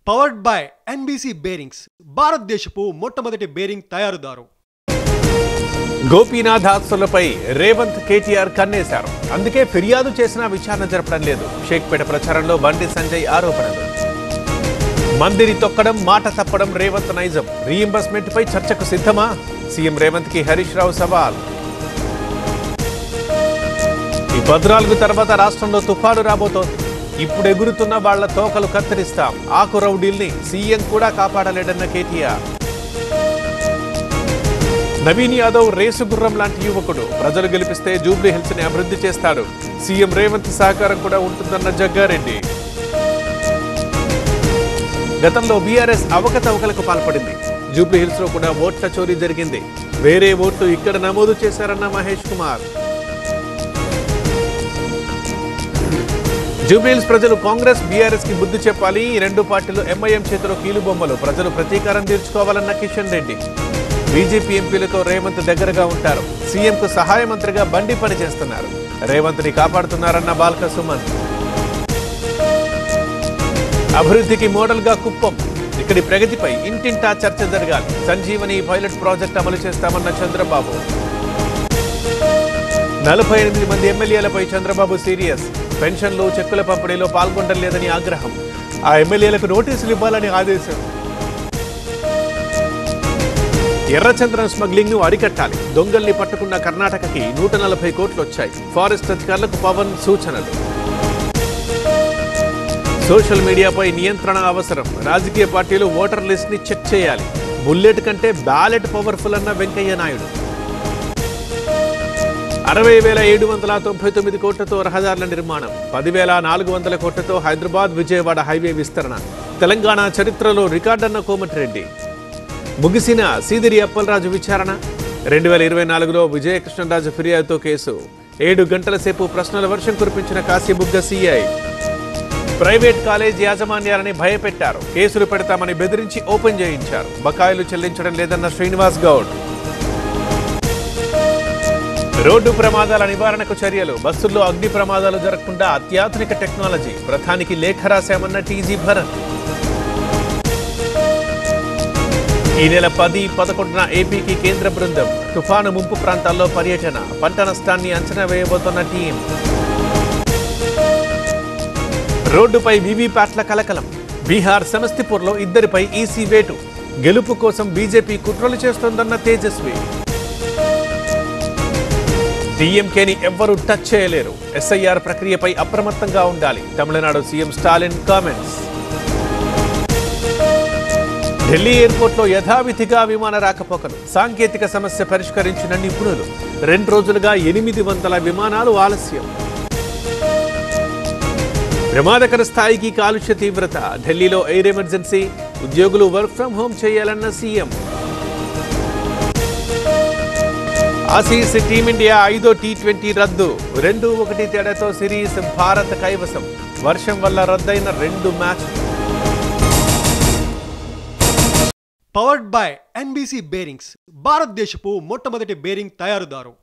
Powered by NBC bearings భారతదేశపు మొట్టమొదటి bearing తయారుదారు. Gopinath ఆస్తులపై రేవంత్ కేటీఆర్ కన్నేశారు. అందుకే ఫిర్యాదు చేసినా విచారణ జరపడం లేదు. షేక్పేట ప్రచారంలో బండి సంజయ్ ఆరోపణలు. మందిని తొక్కడం, మాట తప్పడం రేవంత్ నైజం. రీయింబర్స్మెంట్ పై చర్చకు సిద్ధమా? సీఎం రేవంత్ కి హరీష్ రావు సవాల్. ఈ 14 తర్వాత రాష్ట్రంలో తుఫాను రాబోతోంది. ఇప్పుడు ఎగురుతున్న వాళ్ల తోకలు కత్తిరిస్తాం. ఆకు రౌడీల్ని సీఎం కూడా కాపాడలేడన్న కేటీఆర్. నవీన్ యాదవ్ రేసు గుర్రం లాంటి యువకుడు. ప్రజలు గెలిపిస్తే జూబ్లీ హిల్స్ ని అభివృద్ధి చేస్తాడు. సీఎం రేవంత్ సహకారం కూడా ఉంటుందన్న జగ్గారెడ్డి. గతంలో బీఆర్ఎస్ అవకతవకలకు పాల్పడింది. జూబ్లీ హిల్స్ లో కూడా ఓట్ల చోరీ జరిగింది. వేరే ఓట్లు ఇక్కడ నమోదు చేశారన్న మహేష్ కుమార్. జూబ్లీహిల్స్ ప్రజలు కాంగ్రెస్, బీఆర్ఎస్ కి బుద్ధి చెప్పాలి. ఈ రెండు పార్టీలు ఎంఐఎం చేతిలో కీలుబొమ్మలు. ప్రజలు ప్రతీకారం తీర్చుకోవాలన్న కిషన్ రెడ్డి. బీజేపీ ఎంపీలతో రేవంత్ దగ్గరగా ఉంటారు. సీఎంకు సహాయ మంత్రిగా బండి పనిచేస్తున్నారు. రేవంత్ ని కాపాడుతున్నారన్న బాల్క సుమన్. అభివృద్ధికి మోడల్ గా కుప్పం. ఇక్కడి ప్రగతిపై ఇంటింటా చర్చ జరగాలి. సంజీవని పైలట్ ప్రాజెక్ట్ అమలు చేస్తామన్న చంద్రబాబు. 48 మంది ఎమ్మెల్యేలపై చంద్రబాబు సీరియస్. పెన్షన్లు, చెక్కుల పంపిణీలో పాల్గొనడం లేదని ఆగ్రహం. ఆ ఎమ్మెల్యేలకు నోటీసులు ఇవ్వాలని ఆదేశం. ఎర్రచంద్రం స్మగ్లింగ్ ను అరికట్టాలి. దొంగల్ని పట్టుకున్న కర్ణాటకకి 140 కోట్లు వచ్చాయి. ఫారెస్ట్ అధికారులకు పవన్ సూచనలు. సోషల్ మీడియాపై నియంత్రణ అవసరం. రాజకీయ పార్టీలు ఓటర్ లిస్ట్ ని చెక్ చేయాలి. బుల్లెట్ కంటే బ్యాలెట్ పవర్ఫుల్ అన్న వెంకయ్య నాయుడు. 60,799 కోట్లతో రహదారుల నిర్మాణం. 10,400 కోట్లతో హైదరాబాద్ విజయవాడ హైవే విస్తరణ. తెలంగాణ చరిత్రలో రికార్డన్న కోమటిరెడ్డి. ముగిసిన సీదిరి అప్పలరాజు విచారణ. 2024లో విజయకృష్ణరాజు ఫిర్యాదుతో కేసు. 7 గంటల సేపు ప్రశ్నల వర్షం కురిపించిన కాశీబుగ్గ సీఐ. ప్రైవేట్ కాలేజ్ యాజమాన్యాలని భయపెట్టారు. కేసులు పెడతామని బెదిరించి ఓపెన్ చేయించారు. బకాయిలు చెల్లించడం లేదన్న శ్రీనివాస్ గౌడ్. రోడ్డు ప్రమాదాల నివారణకు చర్యలు. బస్సుల్లో అగ్ని ప్రమాదాలు జరగకుండా అత్యాధునిక టెక్నాలజీ. ప్రధానికి లేఖ రాశామన్న టీజీ భరత్. ఈ నెల 10, 11న ఏపీకి కేంద్ర బృందం. తుఫాను ముంపు ప్రాంతాల్లో పర్యటన. పంట నష్టాన్ని అంచనా వేయబోతున్న టీం. రోడ్డుపై వీవీప్యాట్ల కలకలం. బీహార్ సమస్తిపూర్లో 2పై ఈసీ వేటు. గెలుపు కోసం బీజేపీ కుట్రలు చేస్తోందన్న తేజస్వి. డీఎంకేని ఎవ్వరూ టచ్ చేయలేరు. ఎస్ఐఆర్ ప్రక్రియపై అప్రమత్తంగా ఉండాలి. Tamil Nadu CM Stalin comments. ఢిల్లీ ఎయిర్పోర్ట్లో యథావిధిగా విమాన రాకపోకలు. సాంకేతిక సమస్య పరిష్కరించిన నిపుణులు. 2 రోజులుగా 800 విమానాలు ఆలస్యం. ప్రమాదకర స్థాయికి కాలుష్య తీవ్రత. ఢిల్లీలో ఎయిర్ ఎమర్జెన్సీ. ఉద్యోగులు వర్క్ ఫ్రం హోం చేయాలన్న సీఎం. ఆసీస్ టీమిండియా 5వ టీ20 రద్దు. 2-1 తేడాతో సిరీస్ భారత్ కైవసం. వర్షం వల్ల రద్దయిన 2 మ్యాచ్లు. పవర్డ్ బై ఎన్బీసీ బేరింగ్స్ భారతదేశపు మొట్టమొదటి బేరింగ్ తయారుదారు.